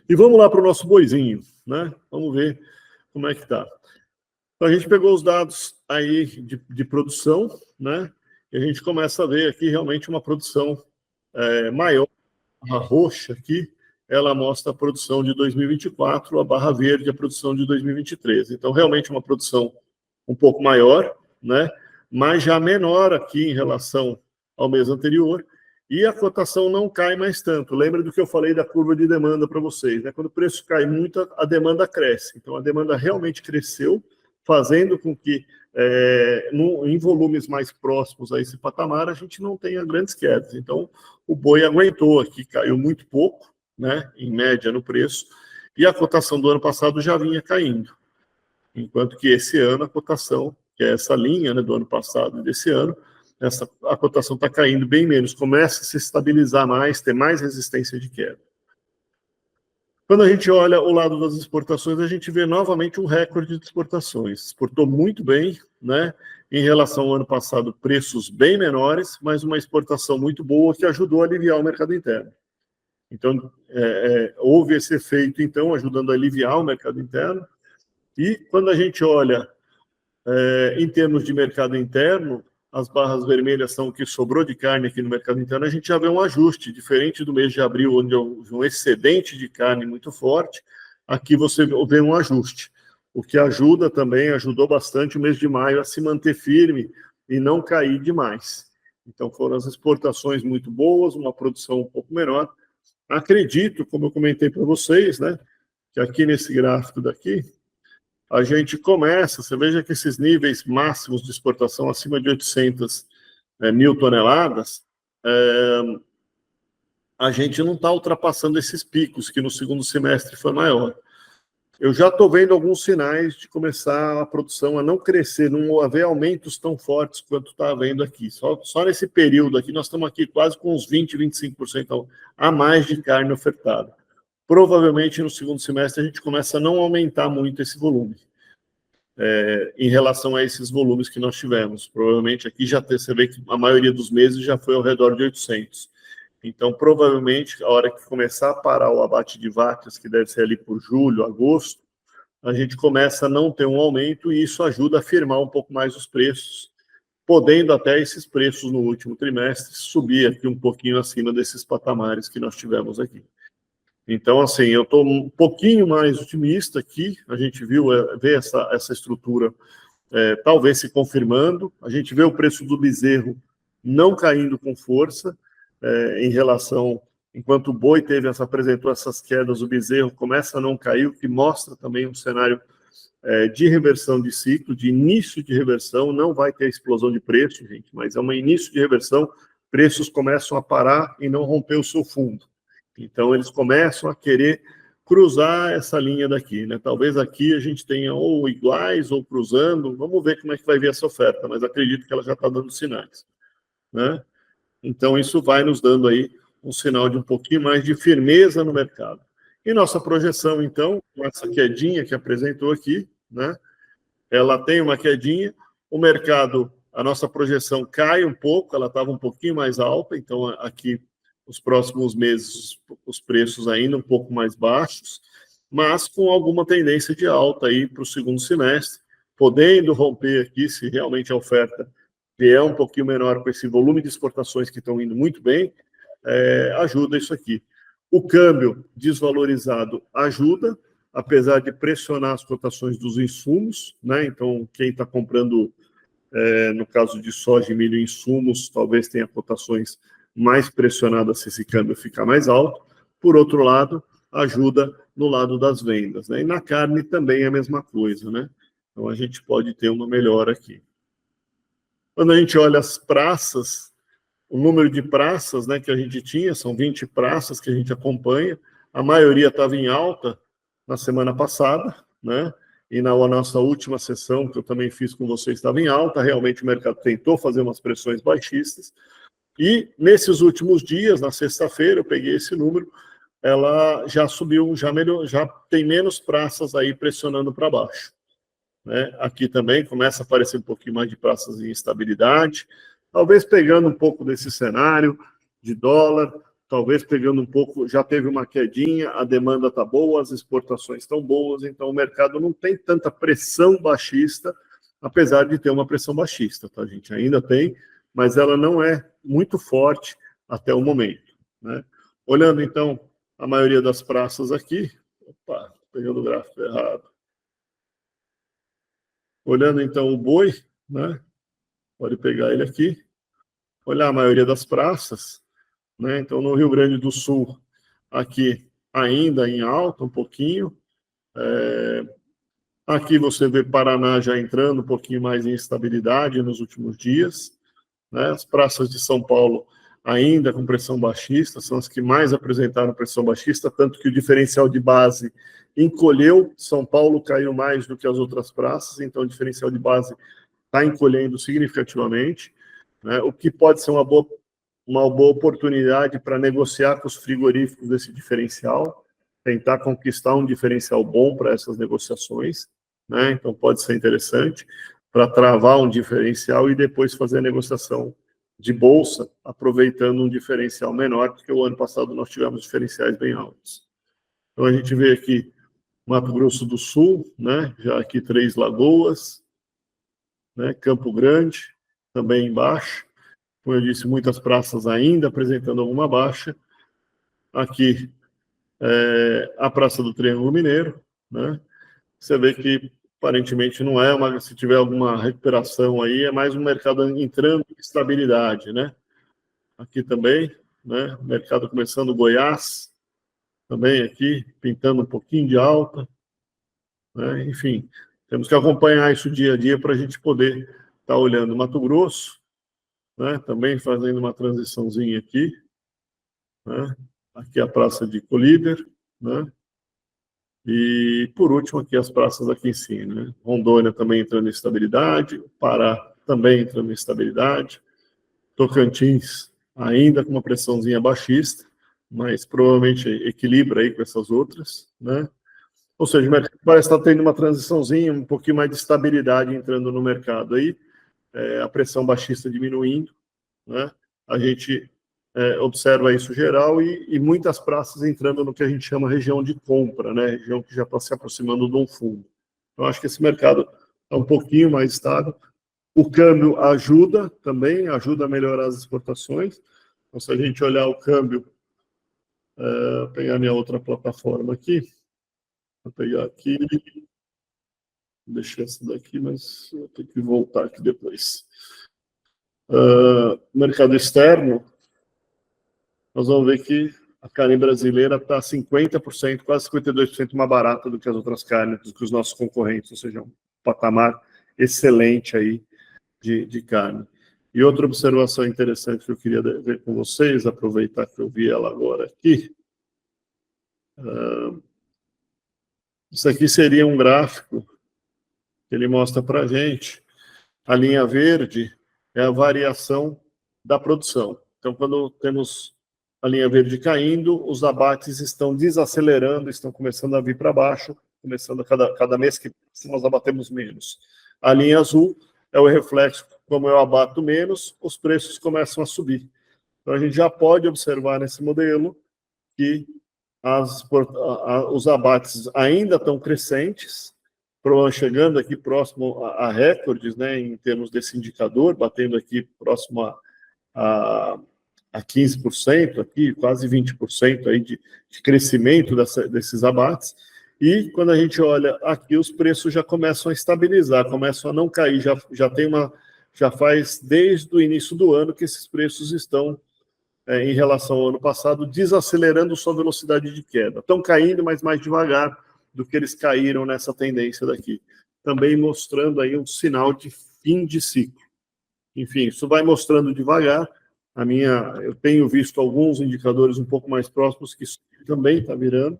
E vamos lá para o nosso boizinho, né? Vamos ver como é que está. Então, a gente pegou os dados aí de produção, né? E a gente começa a ver aqui realmente uma produção maior. A roxa aqui, ela mostra a produção de 2024, a barra verde, a produção de 2023. Então, realmente uma produção um pouco maior, né? Mas já menor aqui em relação ao mês anterior, e a cotação não cai mais tanto. Lembra do que eu falei da curva de demanda para vocês, né? Quando o preço cai muito, a demanda cresce. Então, a demanda realmente cresceu, fazendo com que, em volumes mais próximos a esse patamar, a gente não tenha grandes quedas. Então, o boi aguentou aqui, caiu muito pouco, né? Em média no preço, e a cotação do ano passado já vinha caindo. Enquanto que esse ano a cotação, que é essa linha, né, do ano passado e desse ano, a cotação está caindo bem menos, começa a se estabilizar mais, ter mais resistência de queda. Quando a gente olha o lado das exportações, a gente vê novamente um recorde de exportações. Exportou muito bem, né? Em relação ao ano passado, preços bem menores, mas uma exportação muito boa que ajudou a aliviar o mercado interno. Então, houve esse efeito, então, ajudando a aliviar o mercado interno. E quando a gente olha em termos de mercado interno, as barras vermelhas são o que sobrou de carne aqui no mercado interno, a gente já vê um ajuste, diferente do mês de abril, onde houve um excedente de carne muito forte, aqui você vê um ajuste, o que ajuda também, ajudou bastante o mês de maio a se manter firme e não cair demais. Então foram as exportações muito boas, uma produção um pouco menor. Acredito, como eu comentei para vocês, né, que aqui nesse gráfico daqui, a gente começa, você veja que esses níveis máximos de exportação acima de 800 mil toneladas, a gente não está ultrapassando esses picos, que no segundo semestre foi maior. Eu já estou vendo alguns sinais de começar a produção a não crescer, não haver aumentos tão fortes quanto está havendo aqui. Só nesse período aqui, nós estamos aqui quase com uns 20%, 25% a mais de carne ofertada. Provavelmente no segundo semestre a gente começa a não aumentar muito esse volume. Em relação a esses volumes que nós tivemos. Provavelmente aqui você vê que a maioria dos meses já foi ao redor de 800. Então, provavelmente, a hora que começar a parar o abate de vacas, que deve ser ali por julho, agosto, a gente começa a não ter um aumento e isso ajuda a firmar um pouco mais os preços, podendo até esses preços no último trimestre subir aqui um pouquinho acima desses patamares que nós tivemos aqui. Então, assim, eu estou um pouquinho mais otimista aqui, a gente vê essa estrutura talvez se confirmando, a gente vê o preço do bezerro não caindo com força, em relação, enquanto o boi apresentou essas quedas, o bezerro começa a não cair, o que mostra também um cenário de reversão de ciclo, de início de reversão, não vai ter explosão de preço, gente, mas é um início de reversão, preços começam a parar e não romper o seu fundo. Então, eles começam a querer cruzar essa linha daqui, né? Talvez aqui a gente tenha ou iguais ou cruzando, vamos ver como é que vai vir essa oferta, mas acredito que ela já está dando sinais, né? Então, isso vai nos dando aí um sinal de um pouquinho mais de firmeza no mercado. E nossa projeção, então, com essa quedinha que apresentou aqui, né? Ela tem uma quedinha, o mercado, a nossa projeção cai um pouco, ela estava um pouquinho mais alta, então aqui os próximos meses os preços ainda um pouco mais baixos, mas com alguma tendência de alta aí para o segundo semestre, podendo romper aqui, se realmente a oferta vier um pouquinho menor com esse volume de exportações que estão indo muito bem, ajuda isso aqui. O câmbio desvalorizado ajuda, apesar de pressionar as cotações dos insumos, né? Então, quem está comprando, no caso de soja e milho, insumos, talvez tenha cotações mais pressionadas se esse câmbio ficar mais alto. Por outro lado, ajuda no lado das vendas, né? E na carne também é a mesma coisa, né? Então, a gente pode ter uma melhora aqui. Quando a gente olha as praças, o número de praças, né, que a gente tinha, são 20 praças que a gente acompanha, a maioria estava em alta na semana passada, né? E na nossa última sessão, que eu também fiz com vocês, estava em alta, realmente o mercado tentou fazer umas pressões baixistas, e nesses últimos dias, na sexta-feira, eu peguei esse número, ela já subiu, já tem menos praças aí pressionando para baixo, né? Aqui também começa a aparecer um pouquinho mais de praças em instabilidade, talvez pegando um pouco desse cenário de dólar, talvez pegando um pouco, já teve uma quedinha, a demanda está boa, as exportações estão boas, então o mercado não tem tanta pressão baixista, apesar de ter uma pressão baixista, tá, gente? Ainda tem, mas ela não é muito forte até o momento, né? Olhando, então, a maioria das praças aqui, opa, pegando o gráfico errado. Olhando, então, o boi, né? Pode pegar ele aqui. Olhar a maioria das praças, né? Então, no Rio Grande do Sul, aqui ainda em alta um pouquinho. Aqui você vê Paraná já entrando um pouquinho mais em estabilidade nos últimos dias, né? As praças de São Paulo ainda com pressão baixista, são as que mais apresentaram pressão baixista, tanto que o diferencial de base encolheu, São Paulo caiu mais do que as outras praças, então o diferencial de base está encolhendo significativamente, né? O que pode ser uma boa oportunidade para negociar com os frigoríficos desse diferencial, tentar conquistar um diferencial bom para essas negociações, né? Então pode ser interessante para travar um diferencial e depois fazer a negociação de bolsa, aproveitando um diferencial menor, porque o ano passado nós tivemos diferenciais bem altos. Então a gente vê aqui Mato Grosso do Sul, né? Já aqui Três Lagoas, né? Campo Grande, também embaixo. Como eu disse, muitas praças ainda apresentando alguma baixa. Aqui a Praça do Triângulo Mineiro, né? Você vê que aparentemente não é uma, se tiver alguma recuperação aí, é mais um mercado entrando em estabilidade, né? Aqui também, né? Mercado começando Goiás, também aqui, pintando um pouquinho de alta, né? Enfim, temos que acompanhar isso dia a dia para a gente poder estar olhando Mato Grosso, né? Também fazendo uma transiçãozinha aqui, né? Aqui a Praça de Colíder, né? E, por último, aqui as praças aqui em cima, né? Rondônia também entrando em estabilidade, Pará também entrando em estabilidade, Tocantins ainda com uma pressãozinha baixista, mas provavelmente equilibra aí com essas outras, né? Ou seja, o mercado parece estar tendo uma transiçãozinha, um pouquinho mais de estabilidade entrando no mercado aí, a pressão baixista diminuindo, né? A gente observa isso geral e muitas praças entrando no que a gente chama região de compra, né? Região que já está se aproximando de um fundo. Eu acho que esse mercado é um pouquinho mais estável. O câmbio ajuda também, ajuda a melhorar as exportações. Então, se a gente olhar o câmbio, vou pegar minha outra plataforma aqui, vou pegar aqui, deixar essa daqui, mas vou ter que voltar aqui depois. Mercado externo, nós vamos ver que a carne brasileira está 50%, quase 52% mais barata do que as outras carnes, do que os nossos concorrentes, ou seja, um patamar excelente aí de carne. E outra observação interessante que eu queria ver com vocês, aproveitar que eu vi ela agora aqui, isso aqui seria um gráfico que ele mostra para a gente. A linha verde é a variação da produção. Então, quando temos a linha verde caindo, os abates estão desacelerando, estão começando a vir para baixo, começando a cada mês que nós abatemos menos. A linha azul é o reflexo, como eu abato menos, os preços começam a subir. Então, a gente já pode observar nesse modelo que os abates ainda estão crescentes, chegando aqui próximo a recordes, né, em termos desse indicador, batendo aqui próximo a 15%, aqui, quase 20% aí de crescimento desses abates. E quando a gente olha aqui, os preços já começam a estabilizar, começam a não cair, já faz desde o início do ano que esses preços estão em relação ao ano passado, desacelerando sua velocidade de queda. Estão caindo, mas mais devagar do que eles caíram nessa tendência daqui. Também mostrando aí um sinal de fim de ciclo. Enfim, isso vai mostrando devagar. Eu tenho visto alguns indicadores um pouco mais próximos que isso também está virando.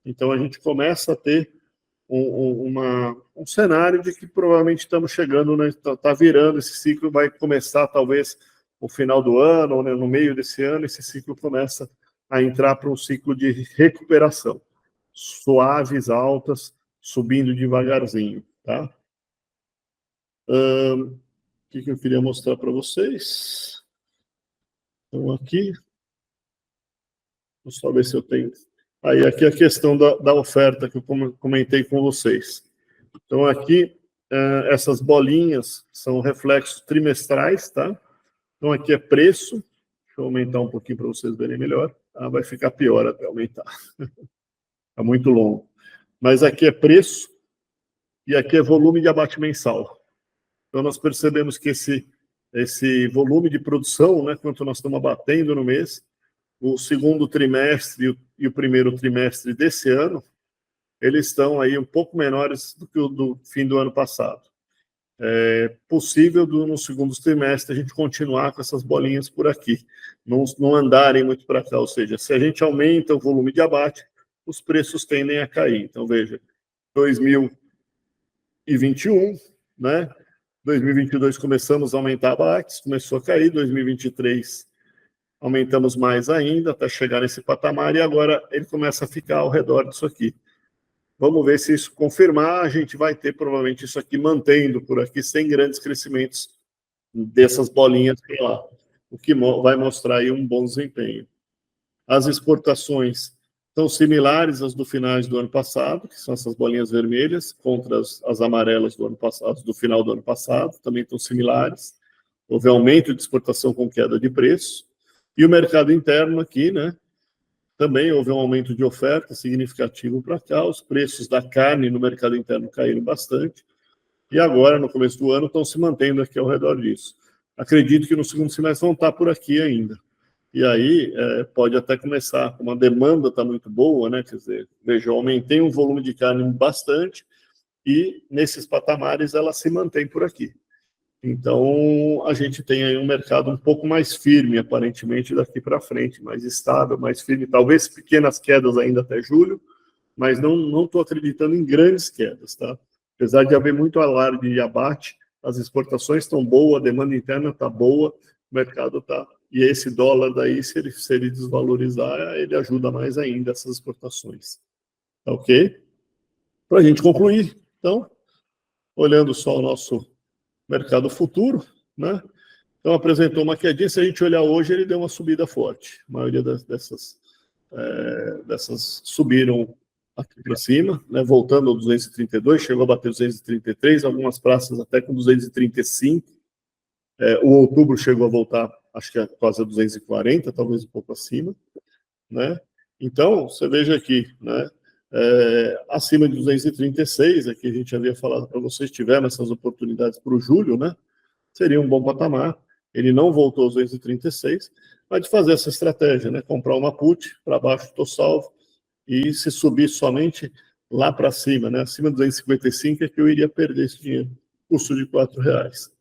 Então, a gente começa a ter um cenário de que provavelmente estamos chegando, né, está virando, esse ciclo vai começar talvez no final do ano, ou, né, no meio desse ano, esse ciclo começa a entrar para um ciclo de recuperação. Suaves, altas, subindo devagarzinho, tá? O que eu queria mostrar para vocês? Então, aqui, Vou só ver se eu tenho. Aí, aqui a questão da oferta que eu comentei com vocês. Então, aqui, essas bolinhas são reflexos trimestrais, tá? Então, aqui é preço. Deixa eu aumentar um pouquinho para vocês verem melhor. Vai ficar pior até aumentar. Está muito longo. Mas aqui é preço e aqui é volume de abate mensal. Então, nós percebemos que esse volume de produção, né, quanto nós estamos abatendo no mês, o segundo trimestre e o primeiro trimestre desse ano, eles estão aí um pouco menores do que o do fim do ano passado. É possível no segundo trimestre a gente continuar com essas bolinhas por aqui, não andarem muito para cá, ou seja, se a gente aumenta o volume de abate, os preços tendem a cair. Então, veja, 2021, né? 2022 começamos a aumentar abates, começou a cair, 2023 aumentamos mais ainda, até chegar nesse patamar, e agora ele começa a ficar ao redor disso aqui. Vamos ver se isso confirmar, a gente vai ter provavelmente isso aqui mantendo por aqui, sem grandes crescimentos dessas bolinhas para lá, o que vai mostrar aí um bom desempenho. As exportações são similares às do finais do ano passado, que são essas bolinhas vermelhas, contra as amarelas do ano passado, do final do ano passado, também estão similares. Houve aumento de exportação com queda de preço. E o mercado interno aqui, né? Também houve um aumento de oferta significativo para cá, os preços da carne no mercado interno caíram bastante, e agora, no começo do ano, estão se mantendo aqui ao redor disso. Acredito que no segundo semestre vão estar por aqui ainda. E aí, pode até começar, como a demanda está muito boa, né? Quer dizer, veja, eu aumentei um volume de carne bastante, e nesses patamares ela se mantém por aqui. Então, a gente tem aí um mercado um pouco mais firme, aparentemente, daqui para frente, mais estável, mais firme, talvez pequenas quedas ainda até julho, mas não estou acreditando em grandes quedas, tá? Apesar de haver muito alarde de abate, as exportações estão boas, a demanda interna está boa, o mercado está... E esse dólar daí, se ele desvalorizar, ele ajuda mais ainda essas exportações. Tá ok? Para a gente concluir, então, olhando só o nosso mercado futuro, né? Então, apresentou uma quedinha. Se a gente olhar hoje, ele deu uma subida forte. A maioria dessas subiram aqui para cima, né? Voltando ao 232, chegou a bater 233, algumas praças até com 235. O outubro chegou a voltar, acho que quase a 240, talvez um pouco acima, né? Então, você veja aqui, né? Acima de 236, aqui a gente havia falado para vocês, tivemos essas oportunidades para o julho, né? Seria um bom patamar. Ele não voltou aos 236, mas de fazer essa estratégia, né? Comprar uma put, para baixo estou salvo, e se subir somente lá para cima, né? Acima de 255 é que eu iria perder esse dinheiro, custo de R$4.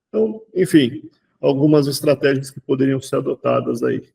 Então, enfim, algumas estratégias que poderiam ser adotadas aí.